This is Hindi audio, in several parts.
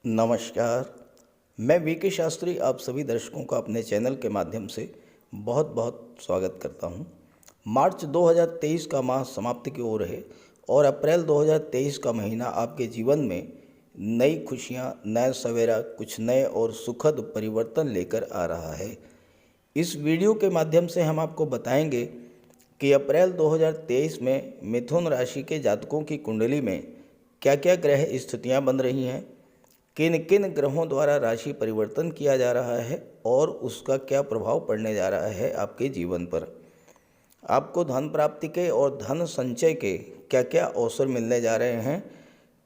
नमस्कार। मैं वीके शास्त्री आप सभी दर्शकों का अपने चैनल के माध्यम से बहुत बहुत स्वागत करता हूं। मार्च 2023 का माह समाप्ति की ओर है और अप्रैल 2023 का महीना आपके जीवन में नई खुशियां, नया सवेरा, कुछ नए और सुखद परिवर्तन लेकर आ रहा है। इस वीडियो के माध्यम से हम आपको बताएंगे कि अप्रैल 2023 में मिथुन राशि के जातकों की कुंडली में क्या क्या ग्रह स्थितियां बन रही हैं, किन किन ग्रहों द्वारा राशि परिवर्तन किया जा रहा है और उसका क्या प्रभाव पड़ने जा रहा है आपके जीवन पर। आपको धन प्राप्ति के और धन संचय के क्या क्या अवसर मिलने जा रहे हैं,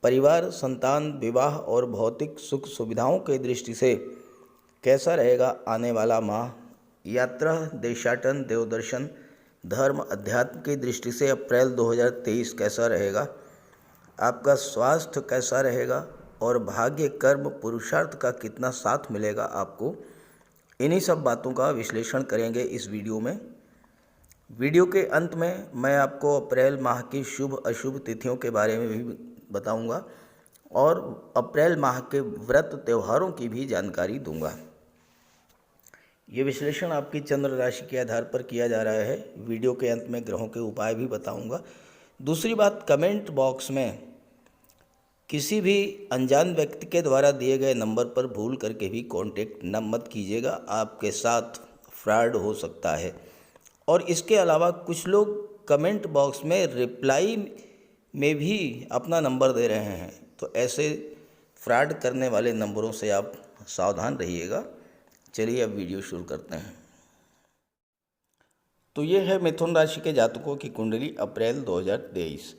परिवार, संतान, विवाह और भौतिक सुख सुविधाओं की दृष्टि से कैसा रहेगा आने वाला माह, यात्रा, देशाटन, देवदर्शन, धर्म, अध्यात्म की दृष्टि से अप्रैल 2023 कैसा रहेगा, आपका स्वास्थ्य कैसा रहेगा और भाग्य, कर्म, पुरुषार्थ का कितना साथ मिलेगा आपको, इन्हीं सब बातों का विश्लेषण करेंगे इस वीडियो में। वीडियो के अंत में मैं आपको अप्रैल माह की शुभ अशुभ तिथियों के बारे में भी बताऊंगा और अप्रैल माह के व्रत त्योहारों की भी जानकारी दूंगा। ये विश्लेषण आपकी चंद्र राशि के आधार पर किया जा रहा है। वीडियो के अंत में ग्रहों के उपाय भी बताऊंगा। दूसरी बात, कमेंट बॉक्स में किसी भी अनजान व्यक्ति के द्वारा दिए गए नंबर पर भूल करके भी कांटेक्ट न मत कीजिएगा, आपके साथ फ्रॉड हो सकता है। और इसके अलावा कुछ लोग कमेंट बॉक्स में रिप्लाई में भी अपना नंबर दे रहे हैं, तो ऐसे फ्रॉड करने वाले नंबरों से आप सावधान रहिएगा। चलिए अब वीडियो शुरू करते हैं। तो ये है मिथुन राशि के जातकों की कुंडली अप्रैल 2023।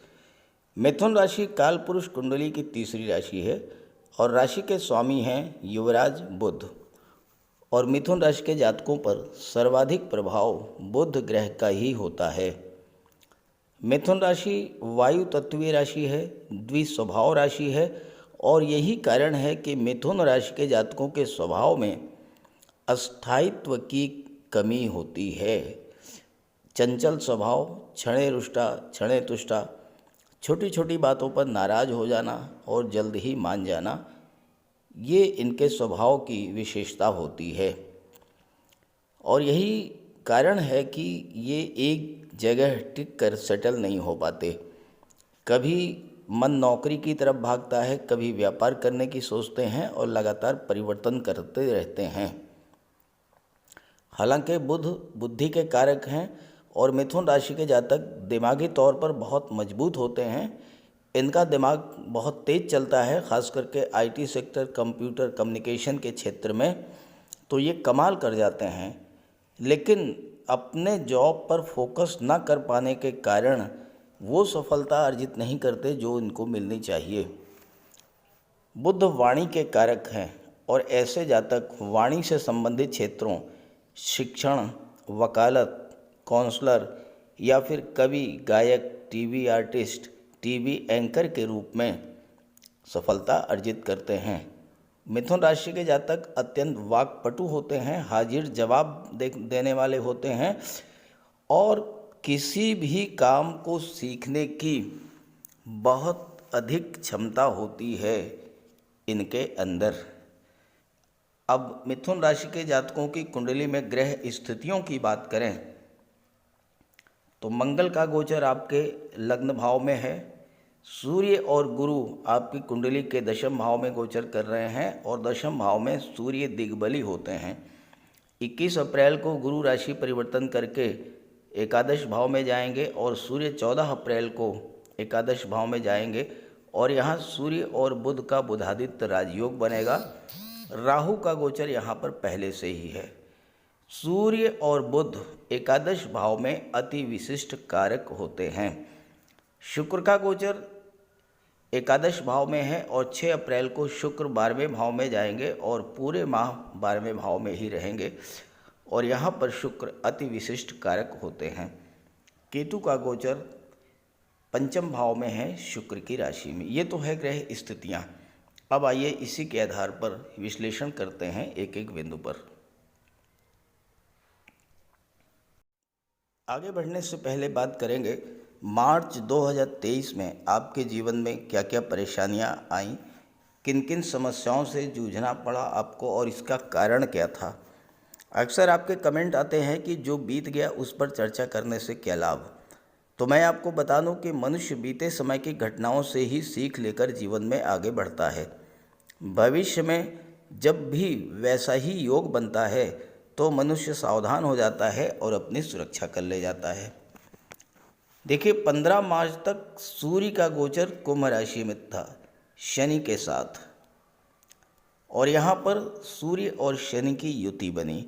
मिथुन राशि कालपुरुष कुंडली की तीसरी राशि है और राशि के स्वामी हैं युवराज बुध। और मिथुन राशि के जातकों पर सर्वाधिक प्रभाव बुध ग्रह का ही होता है। मिथुन राशि वायु तत्वीय राशि है, द्विस्वभाव राशि है और यही कारण है कि मिथुन राशि के जातकों के स्वभाव में अस्थायित्व की कमी होती है। चंचल स्वभाव, क्षणे रुष्टा क्षणे तुष्टा, छोटी छोटी बातों पर नाराज हो जाना और जल्द ही मान जाना, ये इनके स्वभाव की विशेषता होती है। और यही कारण है कि ये एक जगह टिक कर सेटल नहीं हो पाते। कभी मन नौकरी की तरफ भागता है, कभी व्यापार करने की सोचते हैं और लगातार परिवर्तन करते रहते हैं। हालांकि बुध बुद्धि के कारक हैं और मिथुन राशि के जातक दिमागी तौर पर बहुत मजबूत होते हैं। इनका दिमाग बहुत तेज़ चलता है, ख़ास करके आईटी सेक्टर, कंप्यूटर कम्युनिकेशन के क्षेत्र में तो ये कमाल कर जाते हैं। लेकिन अपने जॉब पर फोकस ना कर पाने के कारण वो सफलता अर्जित नहीं करते जो इनको मिलनी चाहिए। बुध वाणी के कारक हैं और ऐसे जातक वाणी से संबंधित क्षेत्रों, शिक्षण, वकालत, काउंसलर या फिर कवि, गायक, टीवी आर्टिस्ट, टीवी एंकर के रूप में सफलता अर्जित करते हैं। मिथुन राशि के जातक अत्यंत वाक्पटु होते हैं, हाजिर जवाब देने वाले होते हैं और किसी भी काम को सीखने की बहुत अधिक क्षमता होती है इनके अंदर। अब मिथुन राशि के जातकों की कुंडली में ग्रह स्थितियों की बात करें तो मंगल का गोचर आपके लग्न भाव में है। सूर्य और गुरु आपकी कुंडली के दशम भाव में गोचर कर रहे हैं और दशम भाव में सूर्य दिग्बली होते हैं। 21 अप्रैल को गुरु राशि परिवर्तन करके एकादश भाव में जाएंगे और सूर्य 14 अप्रैल को एकादश भाव में जाएंगे और यहाँ सूर्य और बुध का बुधादित्य राजयोग बनेगा। राहु का गोचर यहाँ पर पहले से ही है। सूर्य और बुध एकादश भाव में अति विशिष्ट कारक होते हैं। शुक्र का गोचर एकादश भाव में है और 6 अप्रैल को शुक्र 12वें भाव में जाएंगे और पूरे माह 12वें भाव में ही रहेंगे और यहाँ पर शुक्र अति विशिष्ट कारक होते हैं। केतु का गोचर पंचम भाव में है शुक्र की राशि में। ये तो है ग्रह स्थितियाँ। अब आइए इसी के आधार पर विश्लेषण करते हैं एक एक बिंदु पर। आगे बढ़ने से पहले बात करेंगे मार्च 2023 में आपके जीवन में क्या क्या परेशानियां आईं, किन किन समस्याओं से जूझना पड़ा आपको और इसका कारण क्या था। अक्सर आपके कमेंट आते हैं कि जो बीत गया उस पर चर्चा करने से क्या लाभ। तो मैं आपको बता दूं कि मनुष्य बीते समय की घटनाओं से ही सीख लेकर जीवन में आगे बढ़ता है। भविष्य में जब भी वैसा ही योग बनता है तो मनुष्य सावधान हो जाता है और अपनी सुरक्षा कर ले जाता है। देखिए, 15 मार्च तक सूर्य का गोचर कुंभ राशि में था शनि के साथ, और यहाँ पर सूर्य और शनि की युति बनी।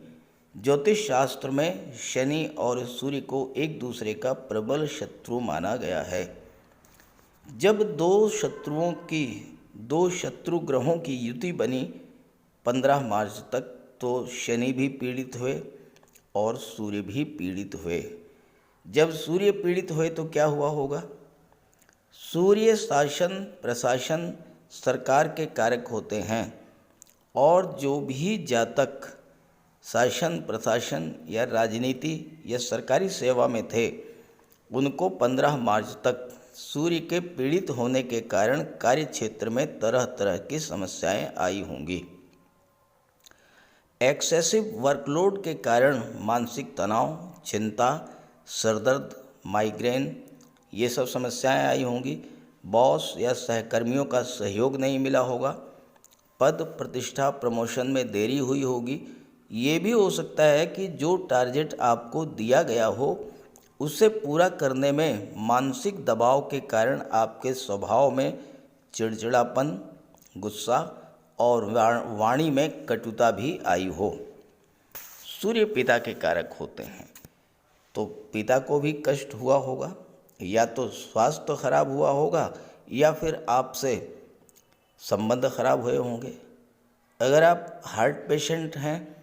ज्योतिष शास्त्र में शनि और सूर्य को एक दूसरे का प्रबल शत्रु माना गया है। जब दो शत्रु ग्रहों की युति बनी 15 मार्च तक, तो शनि भी पीड़ित हुए और सूर्य भी पीड़ित हुए। जब सूर्य पीड़ित हुए तो क्या हुआ होगा। सूर्य शासन प्रशासन सरकार के कारक होते हैं, और जो भी जातक शासन प्रशासन या राजनीति या सरकारी सेवा में थे, उनको 15 मार्च तक सूर्य के पीड़ित होने के कारण कार्य क्षेत्र में तरह तरह की समस्याएं आई होंगी। एक्सेसिव वर्कलोड के कारण मानसिक तनाव, चिंता, सरदर्द, माइग्रेन, ये सब समस्याएं आई होंगी। बॉस या सहकर्मियों का सहयोग नहीं मिला होगा। पद प्रतिष्ठा प्रमोशन में देरी हुई होगी। ये भी हो सकता है कि जो टारगेट आपको दिया गया हो उसे पूरा करने में मानसिक दबाव के कारण आपके स्वभाव में चिड़चिड़ापन, गुस्सा और वाणी में कटुता भी आई हो। सूर्य पिता के कारक होते हैं, तो पिता को भी कष्ट हुआ होगा, या तो स्वास्थ्य खराब हुआ होगा या फिर आपसे संबंध खराब हुए होंगे। अगर आप हार्ट पेशेंट हैं,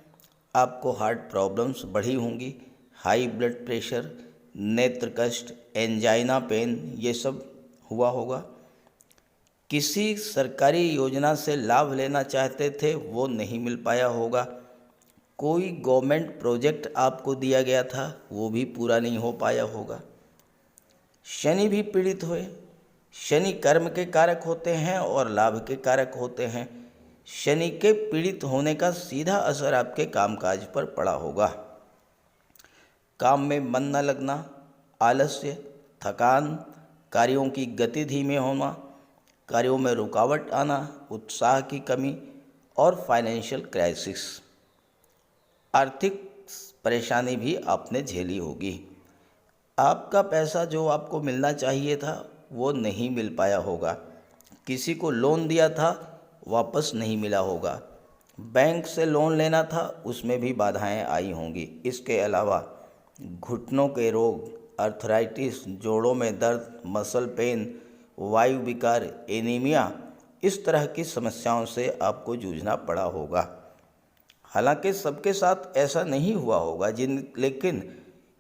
आपको हार्ट प्रॉब्लम्स बढ़ी होंगी, हाई ब्लड प्रेशर, नेत्र कष्ट, एंजाइना पेन, ये सब हुआ होगा। किसी सरकारी योजना से लाभ लेना चाहते थे, वो नहीं मिल पाया होगा। कोई गवर्नमेंट प्रोजेक्ट आपको दिया गया था, वो भी पूरा नहीं हो पाया होगा। शनि भी पीड़ित हुए। शनि कर्म के कारक होते हैं और लाभ के कारक होते हैं। शनि के पीड़ित होने का सीधा असर आपके कामकाज पर पड़ा होगा। काम में मन न लगना, आलस्य, थकान, कार्यों की गति धीमे होना, कार्यों में रुकावट आना, उत्साह की कमी और फाइनेंशियल क्राइसिस, आर्थिक परेशानी भी आपने झेली होगी। आपका पैसा जो आपको मिलना चाहिए था वो नहीं मिल पाया होगा। किसी को लोन दिया था, वापस नहीं मिला होगा। बैंक से लोन लेना था, उसमें भी बाधाएं आई होंगी। इसके अलावा घुटनों के रोग, अर्थराइटिस, जोड़ों में दर्द, मसल पेन, वायु विकार, एनीमिया, इस तरह की समस्याओं से आपको जूझना पड़ा होगा। हालांकि सबके साथ ऐसा नहीं हुआ होगा, लेकिन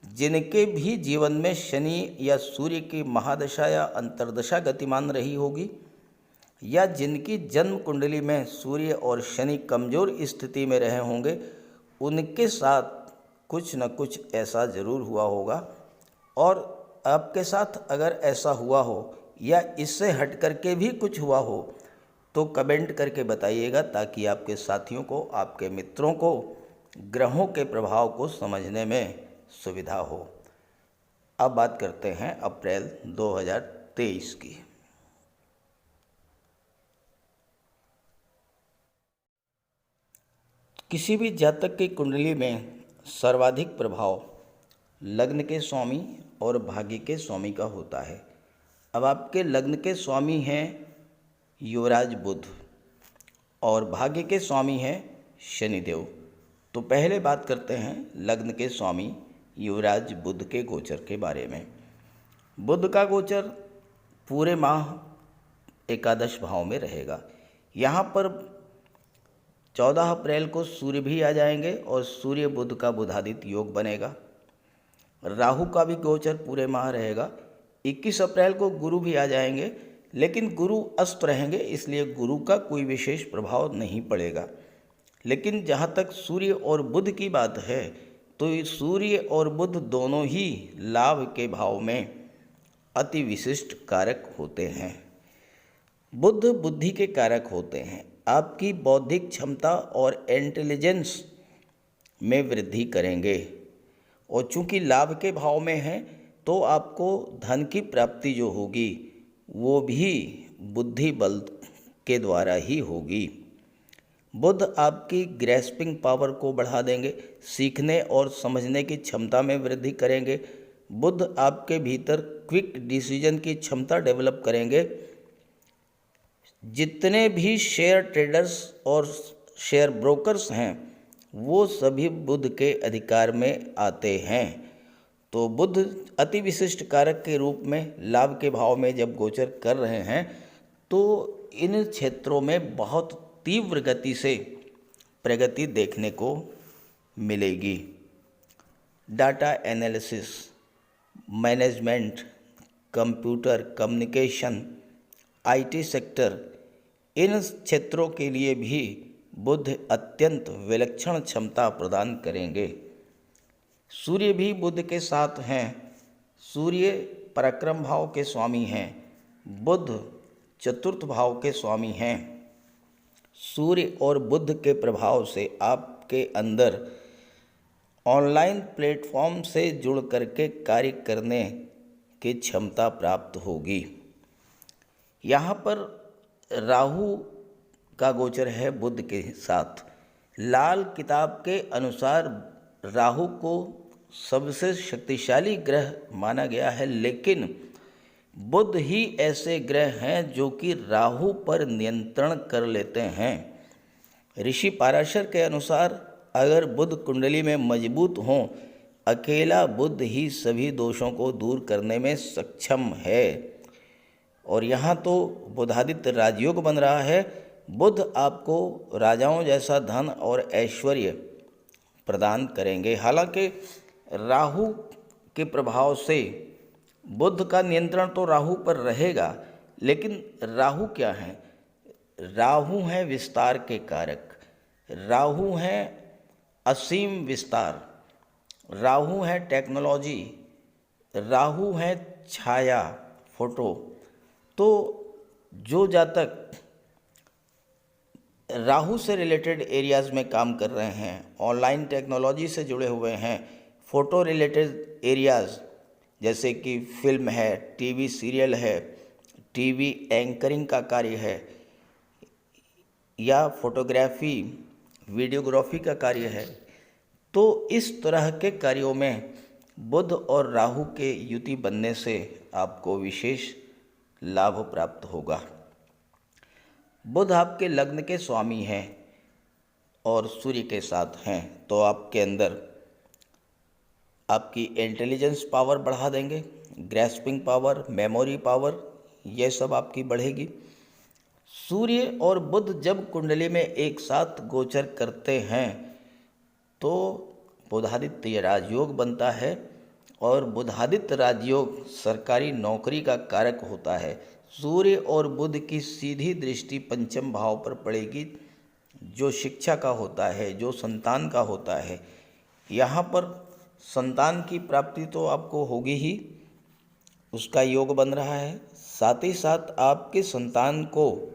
जिनके भी जीवन में शनि या सूर्य की महादशा या अंतर्दशा गतिमान रही होगी, या जिनकी जन्म कुंडली में सूर्य और शनि कमज़ोर स्थिति में रहे होंगे, उनके साथ कुछ न कुछ ऐसा ज़रूर हुआ होगा। और आपके साथ अगर ऐसा हुआ हो या इससे हट करके भी कुछ हुआ हो तो कमेंट करके बताइएगा, ताकि आपके साथियों को, आपके मित्रों को ग्रहों के प्रभाव को समझने में सुविधा हो। अब बात करते हैं अप्रैल 2023 की। किसी भी जातक की कुंडली में सर्वाधिक प्रभाव लग्न के स्वामी और भाग्य के स्वामी का होता है। अब आपके लग्न के स्वामी हैं युवराज बुध और भाग्य के स्वामी हैं शनिदेव। तो पहले बात करते हैं लग्न के स्वामी युवराज बुध के गोचर के बारे में। बुध का गोचर पूरे माह एकादश भाव में रहेगा। यहाँ पर 14 अप्रैल को सूर्य भी आ जाएंगे और सूर्य बुध का बुधादित्य योग बनेगा। राहु का भी गोचर पूरे माह रहेगा। 21 अप्रैल को गुरु भी आ जाएंगे, लेकिन गुरु अस्त रहेंगे, इसलिए गुरु का कोई विशेष प्रभाव नहीं पड़ेगा। लेकिन जहाँ तक सूर्य और बुध की बात है, तो सूर्य और बुध दोनों ही लाभ के भाव में अति विशिष्ट कारक होते हैं। बुध बुद्धि के कारक होते हैं, आपकी बौद्धिक क्षमता और इंटेलिजेंस में वृद्धि करेंगे। और चूंकि लाभ के भाव में हैं तो आपको धन की प्राप्ति जो होगी वो भी बुद्धि बल के द्वारा ही होगी। बुध आपकी ग्रैस्पिंग पावर को बढ़ा देंगे, सीखने और समझने की क्षमता में वृद्धि करेंगे। बुध आपके भीतर क्विक डिसीजन की क्षमता डेवलप करेंगे। जितने भी शेयर ट्रेडर्स और शेयर ब्रोकर्स हैं वो सभी बुध के अधिकार में आते हैं। तो बुध अति विशिष्ट कारक के रूप में लाभ के भाव में जब गोचर कर रहे हैं तो इन क्षेत्रों में बहुत तीव्र गति से प्रगति देखने को मिलेगी। Data analysis, management, computer, communication, IT sector, इन क्षेत्रों के लिए भी बुध अत्यंत विलक्षण क्षमता प्रदान करेंगे। सूर्य भी बुध के साथ हैं। सूर्य पराक्रम भाव के स्वामी हैं, बुध चतुर्थ भाव के स्वामी हैं। सूर्य और बुध के प्रभाव से आपके अंदर ऑनलाइन प्लेटफॉर्म से जुड़ करके कार्य करने की क्षमता प्राप्त होगी। यहाँ पर राहु का गोचर है बुध के साथ। लाल किताब के अनुसार राहु को सबसे शक्तिशाली ग्रह माना गया है, लेकिन बुध ही ऐसे ग्रह हैं जो कि राहु पर नियंत्रण कर लेते हैं। ऋषि पाराशर के अनुसार अगर बुध कुंडली में मजबूत हों, अकेला बुध ही सभी दोषों को दूर करने में सक्षम है। और यहाँ तो बुधादित्य राजयोग बन रहा है। बुध आपको राजाओं जैसा धन और ऐश्वर्य प्रदान करेंगे। हालांकि राहु के प्रभाव से बुध का नियंत्रण तो राहु पर रहेगा, लेकिन राहु क्या है? राहु हैं विस्तार के कारक, राहु हैं असीम विस्तार, राहु है टेक्नोलॉजी, राहु है छाया, फोटो। तो जो जातक राहु से रिलेटेड एरियाज़ में काम कर रहे हैं, ऑनलाइन टेक्नोलॉजी से जुड़े हुए हैं, फ़ोटो रिलेटेड एरियाज़ जैसे कि फिल्म है, टीवी सीरियल है, टीवी एंकरिंग का कार्य है, या फोटोग्राफी वीडियोग्राफी का कार्य है, तो इस तरह के कार्यों में बुध और राहु के युति बनने से आपको विशेष लाभ प्राप्त होगा। बुध आपके लग्न के स्वामी हैं और सूर्य के साथ हैं, तो आपके अंदर आपकी इंटेलिजेंस पावर बढ़ा देंगे, ग्रैस्पिंग पावर, मेमोरी पावर, ये सब आपकी बढ़ेगी। सूर्य और बुध जब कुंडली में एक साथ गोचर करते हैं तो बुधादित्य राजयोग बनता है, और बुधादित्य राजयोग सरकारी नौकरी का कारक होता है। सूर्य और बुध की सीधी दृष्टि पंचम भाव पर पड़ेगी, जो शिक्षा का होता है, जो संतान का होता है। यहाँ पर संतान की प्राप्ति तो आपको होगी ही, उसका योग बन रहा है। साथ ही साथ आपके संतान को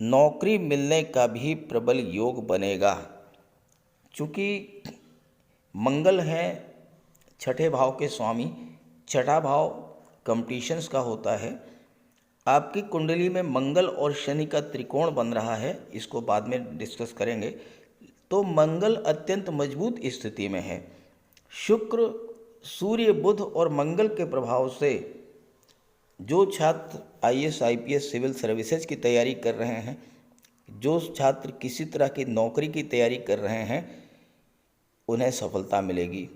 नौकरी मिलने का भी प्रबल योग बनेगा, चूँकि मंगल है छठे भाव के स्वामी। छठा भाव कंपटीशंस का होता है। आपकी कुंडली में मंगल और शनि का त्रिकोण बन रहा है, इसको बाद में डिस्कस करेंगे। तो मंगल अत्यंत मजबूत स्थिति में है। शुक्र, सूर्य, बुध और मंगल के प्रभाव से जो छात्र आईएएस, आईपीएस, सिविल सर्विसेज की तैयारी कर रहे हैं, जो छात्र किसी तरह की नौकरी की तैयारी कर रहे हैं, उन्हें सफलता मिलेगी।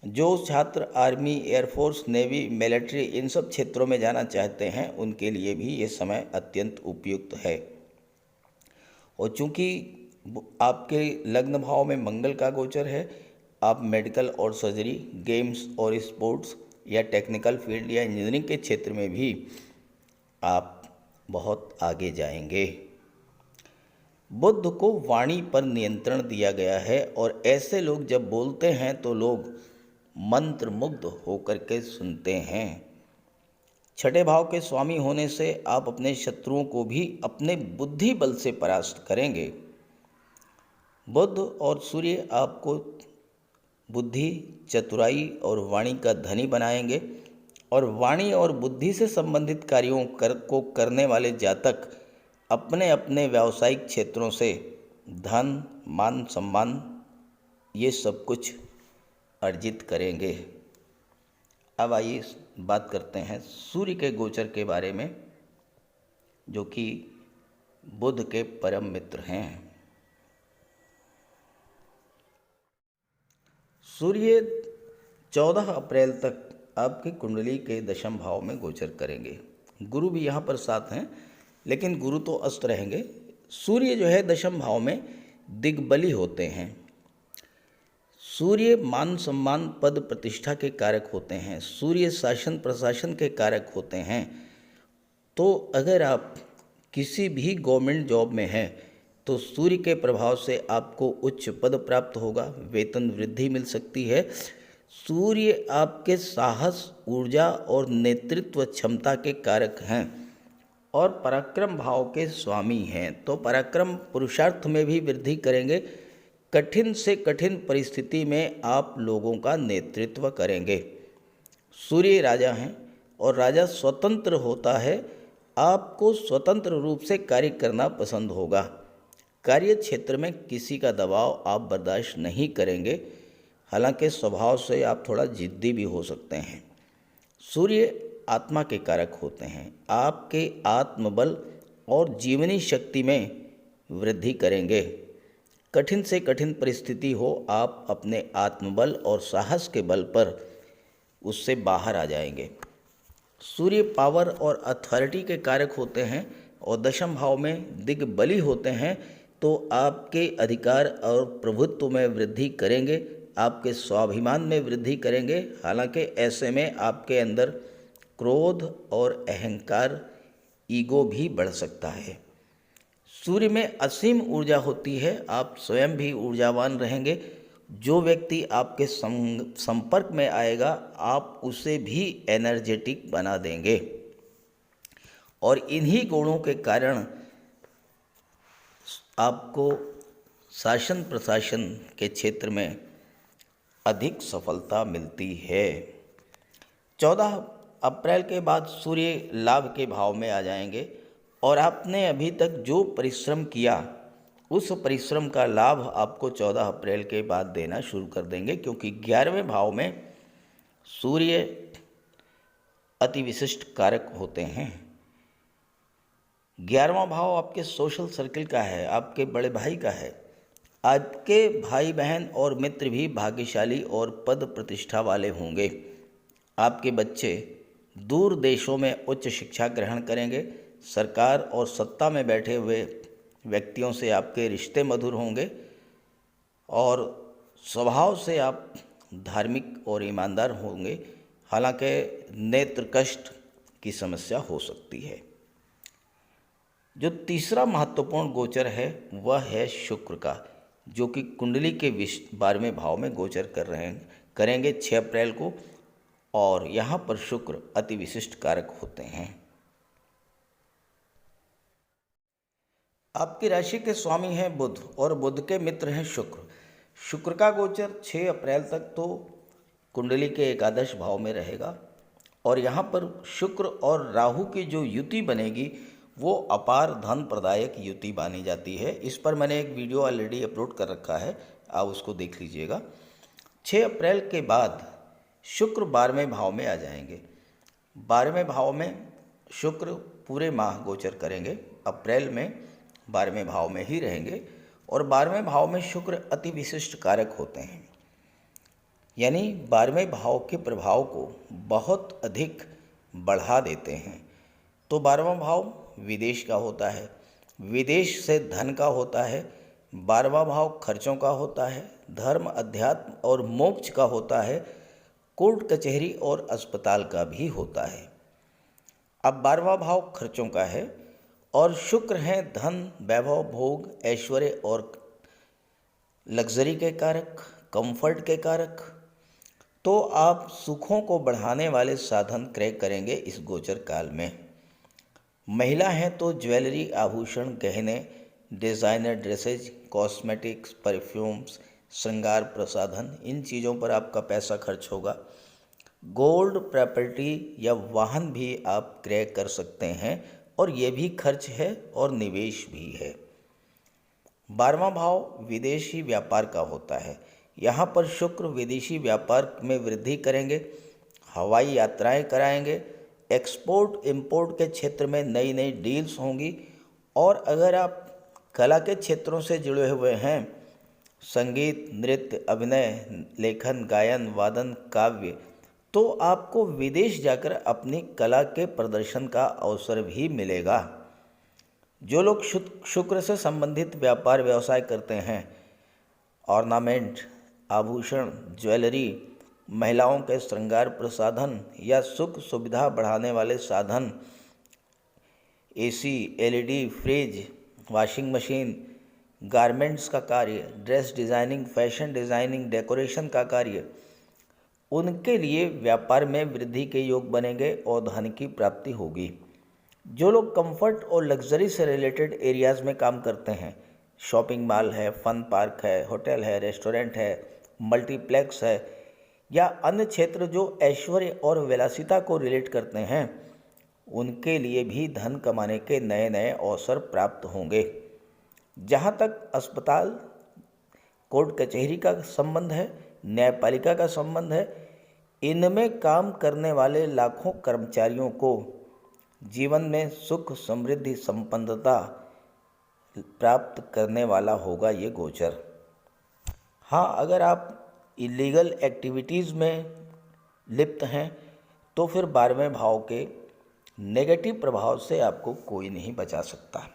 जो छात्र आर्मी, एयरफोर्स, नेवी, मिलिट्री, इन सब क्षेत्रों में जाना चाहते हैं, उनके लिए भी ये समय अत्यंत उपयुक्त है। और चूँकि आपके लग्न भाव में मंगल का गोचर है, आप मेडिकल और सर्जरी, गेम्स और स्पोर्ट्स या टेक्निकल फील्ड या इंजीनियरिंग के क्षेत्र में भी आप बहुत आगे जाएंगे। बुध को वाणी पर नियंत्रण दिया गया है, और ऐसे लोग जब बोलते हैं तो लोग मंत्रमुग्ध होकर के सुनते हैं। छठे भाव के स्वामी होने से आप अपने शत्रुओं को भी अपने बुद्धि बल से परास्त करेंगे। बुध और सूर्य आपको बुद्धि, चतुराई और वाणी का धनी बनाएंगे और वाणी और बुद्धि से संबंधित कार्यों को करने वाले जातक अपने अपने व्यावसायिक क्षेत्रों से धन, मान, सम्मान ये सब कुछ अर्जित करेंगे। अब आइए बात करते हैं सूर्य के गोचर के बारे में, जो कि बुध के परम मित्र हैं। सूर्य 14 अप्रैल तक आपकी कुंडली के दशम भाव में गोचर करेंगे। गुरु भी यहाँ पर साथ हैं, लेकिन गुरु तो अस्त रहेंगे। सूर्य जो है दशम भाव में दिग्बली होते हैं। सूर्य मान, सम्मान, पद, प्रतिष्ठा के कारक होते हैं। सूर्य शासन प्रशासन के कारक होते हैं। तो अगर आप किसी भी गवर्नमेंट जॉब में हैं तो सूर्य के प्रभाव से आपको उच्च पद प्राप्त होगा, वेतन वृद्धि मिल सकती है। सूर्य आपके साहस, ऊर्जा और नेतृत्व क्षमता के कारक हैं और पराक्रम भाव के स्वामी हैं। तो पराक्रम पुरुषार्थ में भी वृद्धि करेंगे। कठिन से कठिन परिस्थिति में आप लोगों का नेतृत्व करेंगे। सूर्य राजा हैं और राजा स्वतंत्र होता है। आपको स्वतंत्र रूप से कार्य करना पसंद होगा। कार्य क्षेत्र में किसी का दबाव आप बर्दाश्त नहीं करेंगे। हालांकि स्वभाव से आप थोड़ा जिद्दी भी हो सकते हैं। सूर्य आत्मा के कारक होते हैं। आपके आत्मबल और जीवनी शक्ति में वृद्धि करेंगे। कठिन से कठिन परिस्थिति हो, आप अपने आत्मबल और साहस के बल पर उससे बाहर आ जाएंगे। सूर्य पावर और अथॉरिटी के कारक होते हैं और दशम भाव में दिग्बली होते हैं। तो आपके अधिकार और प्रभुत्व में वृद्धि करेंगे, आपके स्वाभिमान में वृद्धि करेंगे। हालांकि ऐसे में आपके अंदर क्रोध और अहंकार, ईगो भी बढ़ सकता है। सूर्य में असीम ऊर्जा होती है। आप स्वयं भी ऊर्जावान रहेंगे। जो व्यक्ति आपके संपर्क में आएगा, आप उसे भी एनर्जेटिक बना देंगे और इन्हीं गुणों के कारण आपको शासन प्रशासन के क्षेत्र में अधिक सफलता मिलती है। 14 अप्रैल के बाद सूर्य लाभ के भाव में आ जाएंगे और आपने अभी तक जो परिश्रम किया उस परिश्रम का लाभ आपको 14 अप्रैल के बाद देना शुरू कर देंगे, क्योंकि 11वें भाव में सूर्य अति विशिष्ट कारक होते हैं। 11वां भाव आपके सोशल सर्किल का है, आपके बड़े भाई का है। आपके भाई बहन और मित्र भी भाग्यशाली और पद प्रतिष्ठा वाले होंगे। आपके बच्चे दूर देशों में उच्च शिक्षा ग्रहण करेंगे। सरकार और सत्ता में बैठे हुए व्यक्तियों से आपके रिश्ते मधुर होंगे और स्वभाव से आप धार्मिक और ईमानदार होंगे। हालांकि नेत्र कष्ट की समस्या हो सकती है। जो तीसरा महत्वपूर्ण गोचर है वह है शुक्र का, जो कि कुंडली के 12वें भाव में गोचर करेंगे 6 अप्रैल को। और यहाँ पर शुक्र अति विशिष्ट कारक होते हैं। आपकी राशि के स्वामी हैं बुध और बुध के मित्र हैं शुक्र। शुक्र का गोचर 6 अप्रैल तक तो कुंडली के एकादश भाव में रहेगा और यहाँ पर शुक्र और राहु की जो युति बनेगी वो अपार धन प्रदायक युति मानी जाती है। इस पर मैंने एक वीडियो ऑलरेडी अपलोड कर रखा है, आप उसको देख लीजिएगा। 6 अप्रैल के बाद शुक्र 12वें भाव में आ जाएंगे। 12वें भाव में शुक्र पूरे माह गोचर करेंगे। अप्रैल में 12वें भाव में ही रहेंगे और 12वें भाव में शुक्र अति विशिष्ट कारक होते हैं, यानी 12वें भाव के प्रभाव को बहुत अधिक बढ़ा देते हैं। तो 12वां भाव विदेश का होता है, विदेश से धन का होता है। 12वां भाव खर्चों का होता है, धर्म, अध्यात्म और मोक्ष का होता है, कोर्ट कचहरी और अस्पताल का भी होता है। अब 12वां भाव खर्चों का है और शुक्र हैं धन, वैभव, भोग, ऐश्वर्य और लग्जरी के कारक, कंफर्ट के कारक। तो आप सुखों को बढ़ाने वाले साधन क्रय करेंगे इस गोचर काल में। महिला हैं तो ज्वेलरी, आभूषण, गहने, डिज़ाइनर ड्रेसेज, कॉस्मेटिक्स, परफ्यूम्स, श्रृंगार प्रसाधन, इन चीज़ों पर आपका पैसा खर्च होगा। गोल्ड, प्रॉपर्टी या वाहन भी आप क्रय कर सकते हैं और ये भी खर्च है और निवेश भी है। 12वां भाव विदेशी व्यापार का होता है। यहाँ पर शुक्र विदेशी व्यापार में वृद्धि करेंगे, हवाई यात्राएं कराएंगे, एक्सपोर्ट इंपोर्ट के क्षेत्र में नई नई डील्स होंगी। और अगर आप कला के क्षेत्रों से जुड़े हुए हैं, संगीत, नृत्य, अभिनय, लेखन, गायन, वादन, काव्य, तो आपको विदेश जाकर अपनी कला के प्रदर्शन का अवसर भी मिलेगा। जो लोग शुक्र से संबंधित व्यापार व्यवसाय करते हैं, ऑर्नामेंट, आभूषण, ज्वेलरी, महिलाओं के श्रृंगार प्रसाधन या सुख सुविधा बढ़ाने वाले साधन, AC, LED, fridge, washing machine, garments का कार्य, dress designing, fashion designing, decoration का कार्य, उनके लिए व्यापार में वृद्धि के योग बनेंगे और धन की प्राप्ति होगी। जो लोग कंफर्ट और लग्जरी से रिलेटेड एरियाज़ में काम करते हैं, शॉपिंग मॉल है, फन पार्क है, होटल है, रेस्टोरेंट है, मल्टीप्लेक्स है या अन्य क्षेत्र जो ऐश्वर्य और विलासिता को रिलेट करते हैं, उनके लिए भी धन कमाने के नए नए अवसर प्राप्त होंगे। जहाँ तक अस्पताल, कोर्ट कचहरी का संबंध है, न्यायपालिका का संबंध है, इनमें काम करने वाले लाखों कर्मचारियों को जीवन में सुख, समृद्धि, संपन्नता प्राप्त करने वाला होगा ये गोचर। हाँ, अगर आप इलीगल एक्टिविटीज़ में लिप्त हैं तो फिर 12वें भाव के नेगेटिव प्रभाव से आपको कोई नहीं बचा सकता।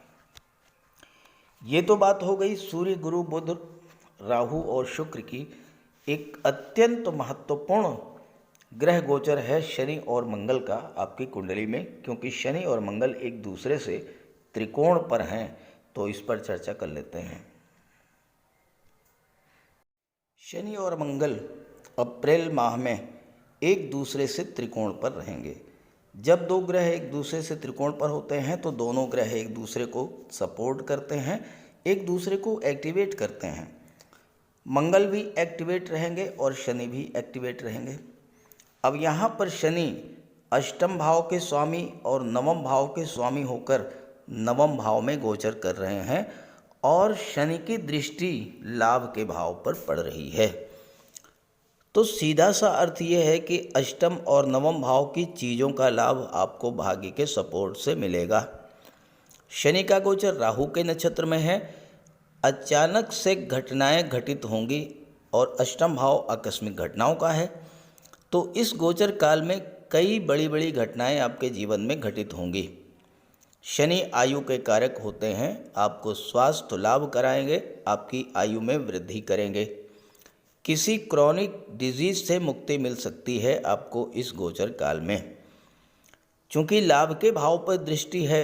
ये तो बात हो गई सूर्य, गुरु, बुध, राहु और शुक्र की। एक अत्यंत महत्वपूर्ण ग्रह गोचर है शनि और मंगल का आपकी कुंडली में, क्योंकि शनि और मंगल एक दूसरे से त्रिकोण पर हैं, तो इस पर चर्चा कर लेते हैं। शनि और मंगल अप्रैल माह में एक दूसरे से त्रिकोण पर रहेंगे। जब दो ग्रह एक दूसरे से त्रिकोण पर होते हैं तो दोनों ग्रह एक दूसरे को सपोर्ट करते हैं, एक दूसरे को एक्टिवेट करते हैं। मंगल भी एक्टिवेट रहेंगे और शनि भी एक्टिवेट रहेंगे। अब यहाँ पर शनि अष्टम भाव के स्वामी और नवम भाव के स्वामी होकर नवम भाव में गोचर कर रहे हैं और शनि की दृष्टि लाभ के भाव पर पड़ रही है। तो सीधा सा अर्थ ये है कि अष्टम और नवम भाव की चीज़ों का लाभ आपको भाग्य के सपोर्ट से मिलेगा। शनि का गोचर राहु के नक्षत्र में है, अचानक से घटनाएं घटित होंगी और अष्टम भाव आकस्मिक घटनाओं का है। तो इस गोचर काल में कई बड़ी बड़ी घटनाएं आपके जीवन में घटित होंगी। शनि आयु के कारक होते हैं, आपको स्वास्थ्य लाभ कराएंगे, आपकी आयु में वृद्धि करेंगे। किसी क्रॉनिक डिजीज से मुक्ति मिल सकती है आपको इस गोचर काल में। चूँकि लाभ के भाव पर दृष्टि है,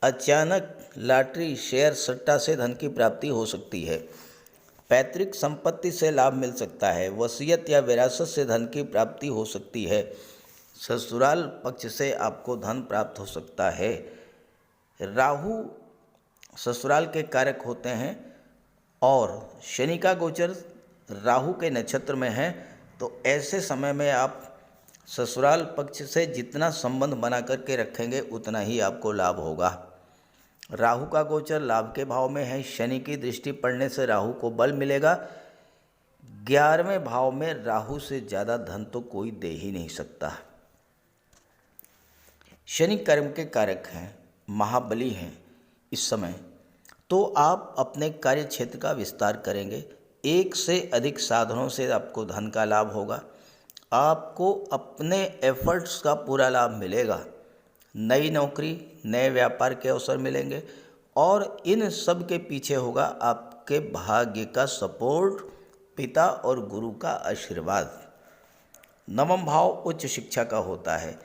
अचानक लॉटरी, शेयर, सट्टा से धन की प्राप्ति हो सकती है। पैतृक संपत्ति से लाभ मिल सकता है, वसीयत या विरासत से धन की प्राप्ति हो सकती है, ससुराल पक्ष से आपको धन प्राप्त हो सकता है। राहु ससुराल के कारक होते हैं और शनि का गोचर राहु के नक्षत्र में है, तो ऐसे समय में आप ससुराल पक्ष से जितना संबंध बना करके रखेंगे उतना ही आपको लाभ होगा। राहु का गोचर लाभ के भाव में है, शनि की दृष्टि पड़ने से राहु को बल मिलेगा। 11वें भाव में राहु से ज़्यादा धन तो कोई दे ही नहीं सकता। शनि कर्म के कारक हैं, महाबली हैं इस समय, तो आप अपने कार्य क्षेत्र का विस्तार करेंगे। एक से अधिक साधनों से आपको धन का लाभ होगा, आपको अपने एफर्ट्स का पूरा लाभ मिलेगा। नई नौकरी, नए व्यापार के अवसर मिलेंगे और इन सब के पीछे होगा आपके भाग्य का सपोर्ट, पिता और गुरु का आशीर्वाद। नवम भाव उच्च शिक्षा का होता है।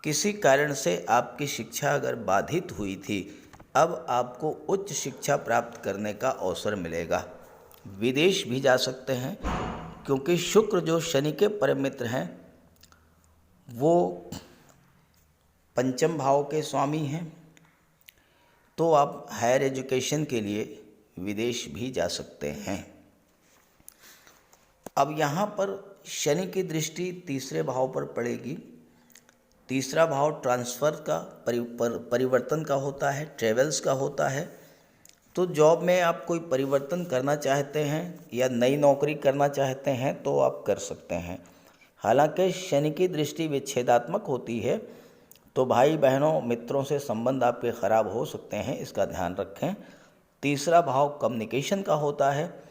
किसी कारण से आपकी शिक्षा अगर बाधित हुई थी, अब आपको उच्च शिक्षा प्राप्त करने का अवसर मिलेगा। विदेश भी जा सकते हैं, क्योंकि शुक्र जो शनि के परम मित्र हैं वो पंचम भाव के स्वामी हैं, तो आप हायर एजुकेशन के लिए विदेश भी जा सकते हैं। अब यहाँ पर शनि की दृष्टि तीसरे भाव पर पड़ेगी। तीसरा भाव ट्रांसफ़र का परिवर्तन का होता है, ट्रेवल्स का होता है। तो जॉब में आप कोई परिवर्तन करना चाहते हैं या नई नौकरी करना चाहते हैं तो आप कर सकते हैं। हालांकि शनि की दृष्टि विच्छेदात्मक होती है, तो भाई बहनों मित्रों से संबंध आपके ख़राब हो सकते हैं, इसका ध्यान रखें। तीसरा भाव कम्युनिकेशन का होता है,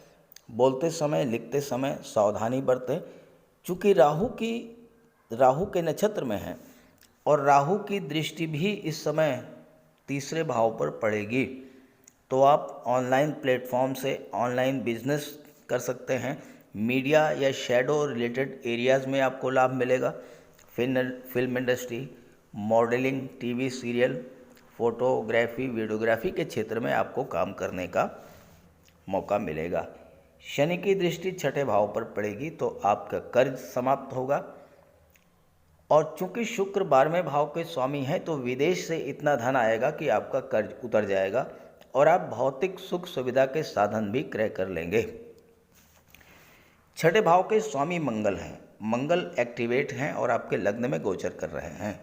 बोलते समय लिखते समय सावधानी बरतें। चूँकि राहु के नक्षत्र में है और राहु की दृष्टि भी इस समय तीसरे भाव पर पड़ेगी, तो आप ऑनलाइन प्लेटफॉर्म से ऑनलाइन बिजनेस कर सकते हैं। मीडिया या शैडो रिलेटेड एरियाज़ में आपको लाभ मिलेगा। Film industry, modelling, TV serial, photography, videography के क्षेत्र में आपको काम करने का मौका मिलेगा। शनि की दृष्टि छठे भाव पर पड़ेगी तो आपका कर्ज समाप्त होगा। और चूंकि शुक्र 12वें भाव के स्वामी हैं तो विदेश से इतना धन आएगा कि आपका कर्ज उतर जाएगा और आप भौतिक सुख सुविधा के साधन भी क्रय कर लेंगे। छठे भाव के स्वामी मंगल हैं। मंगल एक्टिवेट हैं और आपके लग्न में गोचर कर रहे हैं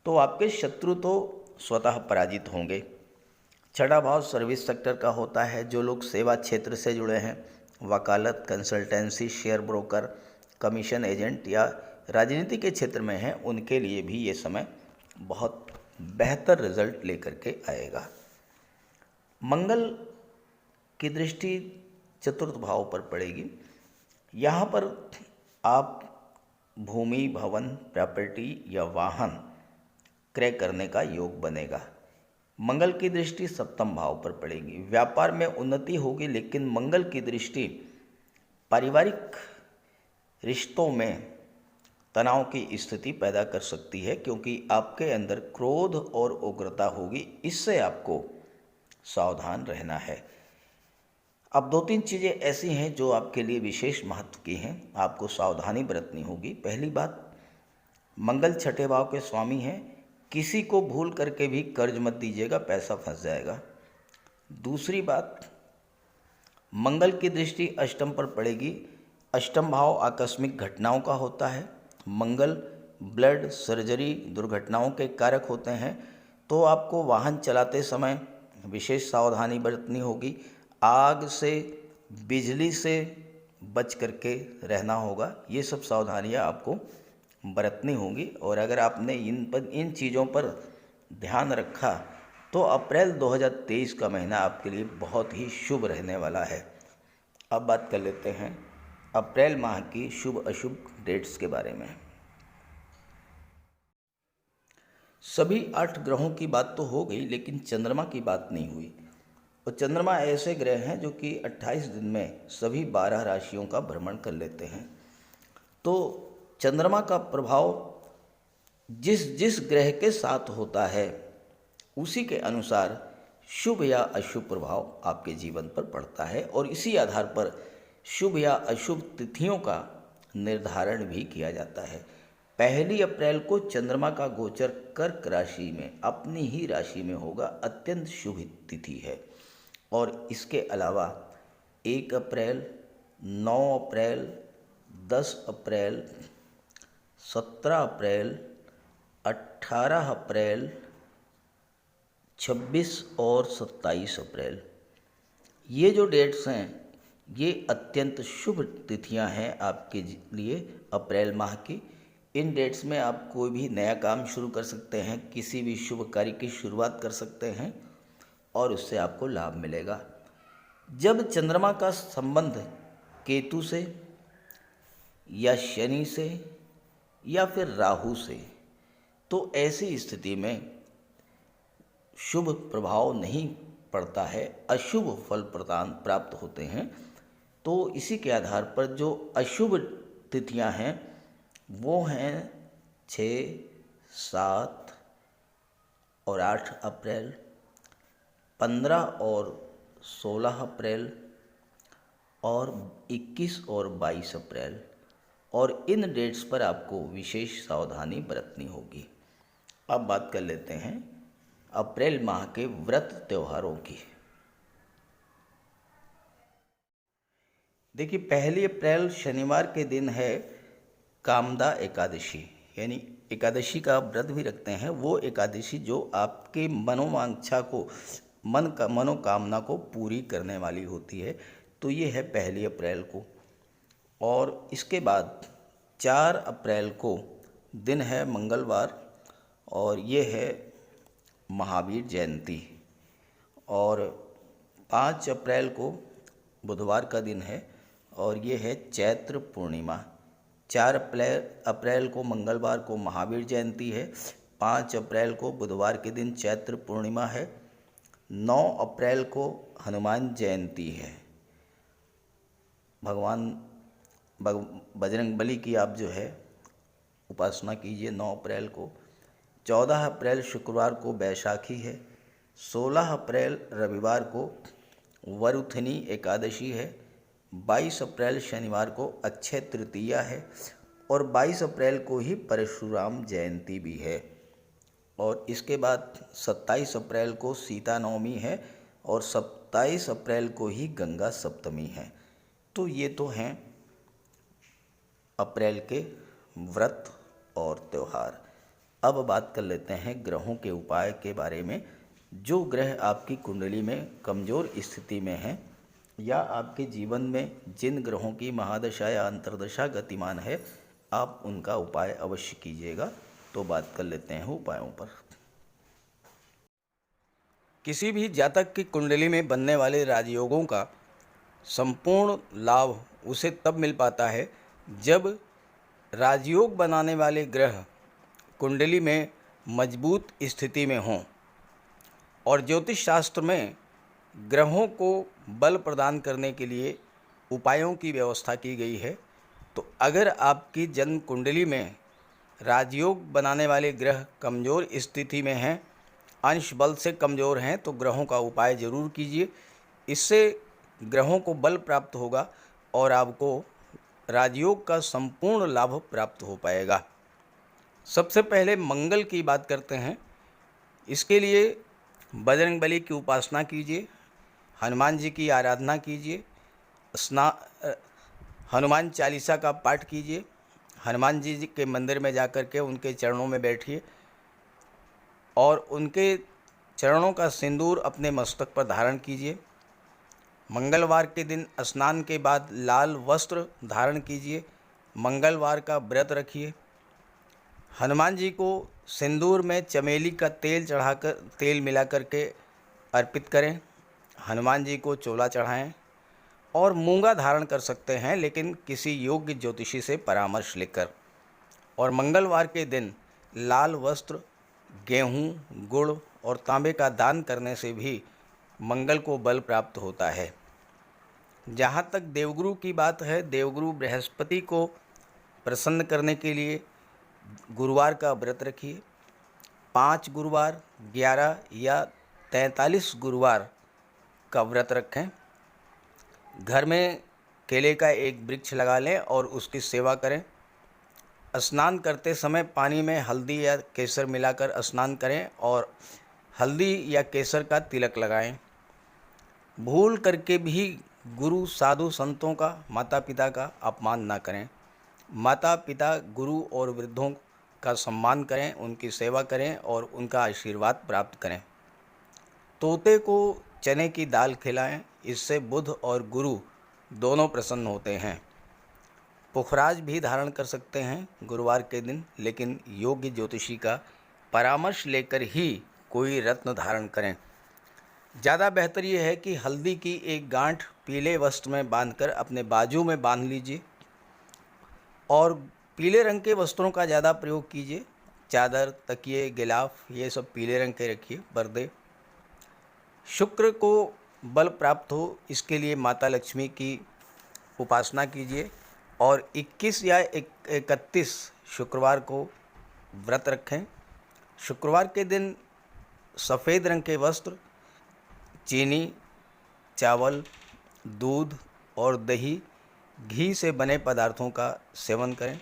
तो आपके शत्रु तो स्वतः पराजित होंगे। छठा भाव सर्विस सेक्टर का होता है। जो लोग सेवा क्षेत्र से जुड़े हैं, वकालत, consultancy, share broker, commission agent या राजनीति के क्षेत्र में हैं, उनके लिए भी ये समय बहुत बेहतर रिजल्ट लेकर के आएगा। मंगल की दृष्टि चतुर्थ भाव पर पड़ेगी। यहाँ पर आप भूमि, भवन, प्रॉपर्टी या वाहन क्रय करने का योग बनेगा। मंगल की दृष्टि सप्तम भाव पर पड़ेगी। व्यापार में उन्नति होगी, लेकिन मंगल की दृष्टि पारिवारिक रिश्तों में तनाव की स्थिति पैदा कर सकती है, क्योंकि आपके अंदर क्रोध और उग्रता होगी। इससे आपको सावधान रहना है। अब 2-3 चीज़ें ऐसी हैं जो आपके लिए विशेष महत्व की हैं, आपको सावधानी बरतनी होगी। पहली बात, मंगल छठे भाव के स्वामी हैं। किसी को भूल करके भी कर्ज मत दीजिएगा, पैसा फंस जाएगा। दूसरी बात, मंगल की दृष्टि अष्टम पर पड़ेगी। अष्टम भाव आकस्मिक घटनाओं का होता है। मंगल ब्लड, सर्जरी, दुर्घटनाओं के कारक होते हैं, तो आपको वाहन चलाते समय विशेष सावधानी बरतनी होगी। आग से, बिजली से बच करके रहना होगा। ये सब सावधानियां आपको बरतनी होगी। और अगर आपने इन चीज़ों पर ध्यान रखा तो अप्रैल 2023 का महीना आपके लिए बहुत ही शुभ रहने वाला है। अब बात कर लेते हैं अप्रैल माह की शुभ अशुभ डेट्स के बारे में। सभी 8 ग्रहों की बात तो हो गई, लेकिन चंद्रमा की बात नहीं हुई। और चंद्रमा ऐसे ग्रह हैं जो कि 28 दिन में सभी 12 राशियों का भ्रमण कर लेते हैं। तो चंद्रमा का प्रभाव जिस जिस ग्रह के साथ होता है उसी के अनुसार शुभ या अशुभ प्रभाव आपके जीवन पर पड़ता है, और इसी आधार पर शुभ या अशुभ तिथियों का निर्धारण भी किया जाता है। 1 अप्रैल को चंद्रमा का गोचर कर्क राशि में अपनी ही राशि में होगा, अत्यंत शुभ तिथि है। और इसके अलावा 1 अप्रैल, 9 अप्रैल, 10 अप्रैल, 17 अप्रैल, 18 अप्रैल, 26 और 27 अप्रैल, ये जो डेट्स हैं ये अत्यंत शुभ तिथियां हैं आपके लिए अप्रैल माह की। इन डेट्स में आप कोई भी नया काम शुरू कर सकते हैं, किसी भी शुभ कार्य की शुरुआत कर सकते हैं और उससे आपको लाभ मिलेगा। जब चंद्रमा का संबंध केतु से या शनि से या फिर राहु से, तो ऐसी स्थिति में शुभ प्रभाव नहीं पड़ता है, अशुभ फल प्रदान प्राप्त होते हैं। तो इसी के आधार पर जो अशुभ तिथियां हैं वो हैं 6, 7 और 8 अप्रैल, 15 और 16 अप्रैल और 21 और 22 अप्रैल, और इन डेट्स पर आपको विशेष सावधानी बरतनी होगी। अब बात कर लेते हैं अप्रैल माह के व्रत त्योहारों की। देखिए, 1 अप्रैल शनिवार के दिन है कामदा एकादशी, यानी एकादशी का व्रत भी रखते हैं वो एकादशी जो आपके मनोवांछा को मनोकामना को पूरी करने वाली होती है। तो ये है 1 अप्रैल को। और इसके बाद 4 अप्रैल को दिन है मंगलवार, और ये है महावीर जयंती। और 5 अप्रैल को बुधवार का दिन है, और ये है चैत्र पूर्णिमा। 4 अप्रैल को मंगलवार को महावीर जयंती है, 5 अप्रैल को बुधवार के दिन चैत्र पूर्णिमा है, 9 अप्रैल को हनुमान जयंती है। भगवान बजरंगबली की आप जो है उपासना कीजिए 9 अप्रैल को। 14 अप्रैल शुक्रवार को बैसाखी है, 16 अप्रैल रविवार को वरुथनी एकादशी है, 22 अप्रैल शनिवार को अक्षय तृतीया है, और 22 अप्रैल को ही परशुराम जयंती भी है। और इसके बाद 27 अप्रैल को सीता नवमी है, और 27 अप्रैल को ही गंगा सप्तमी है। तो ये तो हैं अप्रैल के व्रत और त्यौहार। अब बात कर लेते हैं ग्रहों के उपाय के बारे में। जो ग्रह आपकी कुंडली में कमज़ोर स्थिति में हैं, या आपके जीवन में जिन ग्रहों की महादशा या अंतर्दशा गतिमान है, आप उनका उपाय अवश्य कीजिएगा। तो बात कर लेते हैं उपायों पर। किसी भी जातक की कुंडली में बनने वाले राजयोगों का संपूर्ण लाभ उसे तब मिल पाता है जब राजयोग बनाने वाले ग्रह कुंडली में मजबूत स्थिति में हों। और ज्योतिष शास्त्र में ग्रहों को बल प्रदान करने के लिए उपायों की व्यवस्था की गई है। तो अगर आपकी जन्म कुंडली में राजयोग बनाने वाले ग्रह कमज़ोर स्थिति में हैं, अंश बल से कमज़ोर हैं, तो ग्रहों का उपाय ज़रूर कीजिए। इससे ग्रहों को बल प्राप्त होगा और आपको राजयोग का संपूर्ण लाभ प्राप्त हो पाएगा। सबसे पहले मंगल की बात करते हैं। इसके लिए बजरंगबली की उपासना कीजिए, हनुमान जी की आराधना कीजिए, हनुमान चालीसा का पाठ कीजिए, हनुमान जी के मंदिर में जाकर के उनके चरणों में बैठिए और उनके चरणों का सिंदूर अपने मस्तक पर धारण कीजिए। मंगलवार के दिन स्नान के बाद लाल वस्त्र धारण कीजिए, मंगलवार का व्रत रखिए। हनुमान जी को सिंदूर में चमेली का तेल मिला करके अर्पित करें। हनुमान जी को चोला चढ़ाएं और मूंगा धारण कर सकते हैं, लेकिन किसी योग्य ज्योतिषी से परामर्श लेकर। और मंगलवार के दिन लाल वस्त्र, गेहूँ, गुड़ और तांबे का दान करने से भी मंगल को बल प्राप्त होता है। जहाँ तक देवगुरु की बात है, देवगुरु बृहस्पति को प्रसन्न करने के लिए गुरुवार का व्रत रखिए। 5 गुरुवार, 11 या 43 गुरुवार का व्रत रखें। घर में केले का एक वृक्ष लगा लें और उसकी सेवा करें। स्नान करते समय पानी में हल्दी या केसर मिलाकर स्नान करें और हल्दी या केसर का तिलक लगाएं। भूल करके भी गुरु, साधु, संतों का, माता पिता का अपमान ना करें। माता पिता, गुरु और वृद्धों का सम्मान करें, उनकी सेवा करें और उनका आशीर्वाद प्राप्त करें। तोते को चने की दाल खिलाएं, इससे बुध और गुरु दोनों प्रसन्न होते हैं। पुखराज भी धारण कर सकते हैं गुरुवार के दिन, लेकिन योग्य ज्योतिषी का परामर्श लेकर ही कोई रत्न धारण करें। ज़्यादा बेहतर यह है कि हल्दी की एक गांठ पीले वस्त्र में बांधकर अपने बाजू में बांध लीजिए और पीले रंग के वस्त्रों का ज़्यादा प्रयोग कीजिए। चादर, तकिए, गिलाफ ये सब पीले रंग के रखिए, पर्दे। शुक्र को बल प्राप्त हो, इसके लिए माता लक्ष्मी की उपासना कीजिए और 21 या 31 शुक्रवार को व्रत रखें। शुक्रवार के दिन सफ़ेद रंग के वस्त्र, चीनी, चावल, दूध और दही, घी से बने पदार्थों का सेवन करें।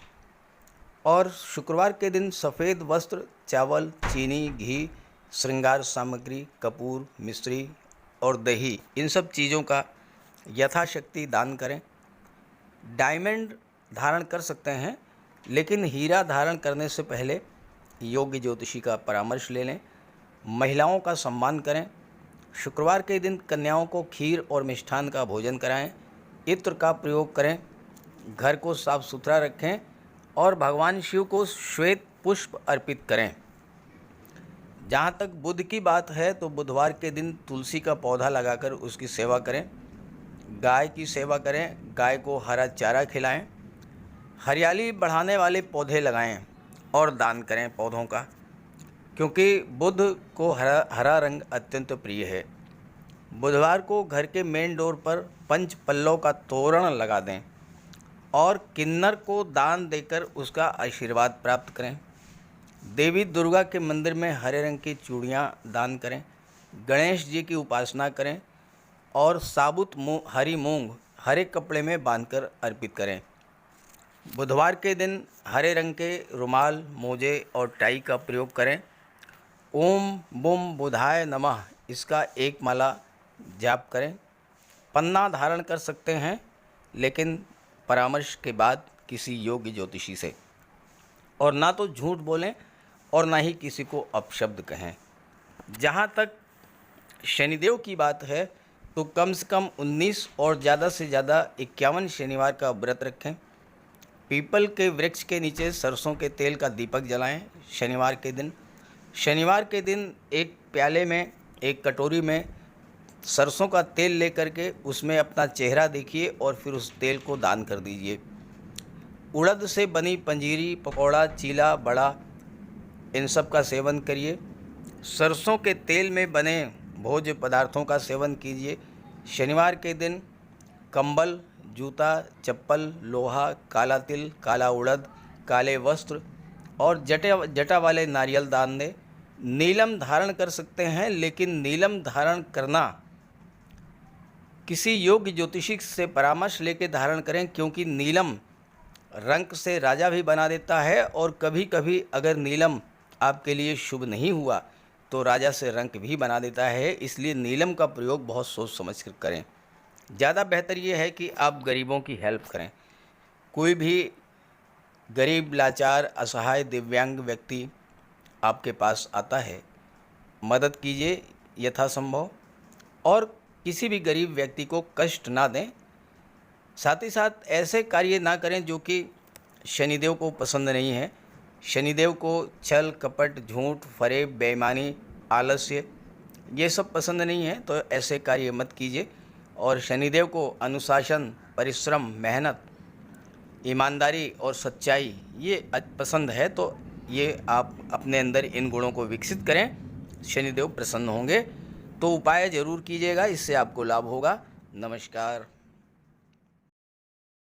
और शुक्रवार के दिन सफ़ेद वस्त्र, चावल, चीनी, घी, श्रृंगार सामग्री, कपूर, मिश्री और दही, इन सब चीज़ों का यथाशक्ति दान करें। डायमंड धारण कर सकते हैं, लेकिन हीरा धारण करने से पहले योग्य ज्योतिषी का परामर्श ले लें। महिलाओं का सम्मान करें। शुक्रवार के दिन कन्याओं को खीर और मिष्ठान का भोजन कराएं। इत्र का प्रयोग करें। घर को साफ सुथरा रखें और भगवान शिव को श्वेत पुष्प अर्पित करें। जहाँ तक बुध की बात है तो बुधवार के दिन तुलसी का पौधा लगाकर उसकी सेवा करें। गाय की सेवा करें। गाय को हरा चारा खिलाएं। हरियाली बढ़ाने वाले पौधे लगाएं और दान करें पौधों का, क्योंकि बुध को हरा रंग अत्यंत प्रिय है। बुधवार को घर के मेन डोर पर पंच पल्लव का तोरण लगा दें और किन्नर को दान देकर उसका आशीर्वाद प्राप्त करें। देवी दुर्गा के मंदिर में हरे रंग की चूड़ियाँ दान करें। गणेश जी की उपासना करें और साबुत हरी मूंग हरे कपड़े में बांधकर अर्पित करें। बुधवार के दिन हरे रंग के रुमाल, मोजे और टाई का प्रयोग करें। ओम बुम बुधाय नमः इसका एक माला जाप करें। पन्ना धारण कर सकते हैं, लेकिन परामर्श के बाद किसी योग्य ज्योतिषी से। और ना तो झूठ बोलें और ना ही किसी को अपशब्द कहें। जहाँ तक शनिदेव की बात है तो कम से कम 19 और ज़्यादा से ज़्यादा 51 शनिवार का व्रत रखें। पीपल के वृक्ष के नीचे सरसों के तेल का दीपक जलाएं शनिवार के दिन। शनिवार के दिन एक प्याले में, एक कटोरी में सरसों का तेल लेकर के उसमें अपना चेहरा देखिए और फिर उस तेल को दान कर दीजिए। उड़द से बनी पंजीरी, पकौड़ा, चीला, बड़ा, इन सब का सेवन करिए। सरसों के तेल में बने भोज्य पदार्थों का सेवन कीजिए। शनिवार के दिन कंबल, जूता, चप्पल, लोहा, काला तिल, काला उड़द, काले वस्त्र और जटा वाले नारियल दान दें। नीलम धारण कर सकते हैं, लेकिन नीलम धारण करना किसी योग्य ज्योतिषी से परामर्श लेकर धारण करें, क्योंकि नीलम रंग से राजा भी बना देता है और कभी कभी अगर नीलम आपके लिए शुभ नहीं हुआ तो राजा से रंक भी बना देता है। इसलिए नीलम का प्रयोग बहुत सोच समझ कर करें। ज़्यादा बेहतर ये है कि आप गरीबों की हेल्प करें। कोई भी गरीब, लाचार, असहाय, दिव्यांग व्यक्ति आपके पास आता है, मदद कीजिए यथासंभव और किसी भी गरीब व्यक्ति को कष्ट ना दें। साथ ही साथ ऐसे कार्य ना करें जो कि शनिदेव को पसंद नहीं है। शनिदेव को छल, कपट, झूठ, फरेब, बेईमानी, आलस्य ये सब पसंद नहीं है, तो ऐसे कार्य मत कीजिए। और शनिदेव को अनुशासन, परिश्रम, मेहनत, ईमानदारी और सच्चाई ये पसंद है, तो ये आप अपने अंदर इन गुणों को विकसित करें, शनिदेव प्रसन्न होंगे। तो उपाय ज़रूर कीजिएगा, इससे आपको लाभ होगा। नमस्कार।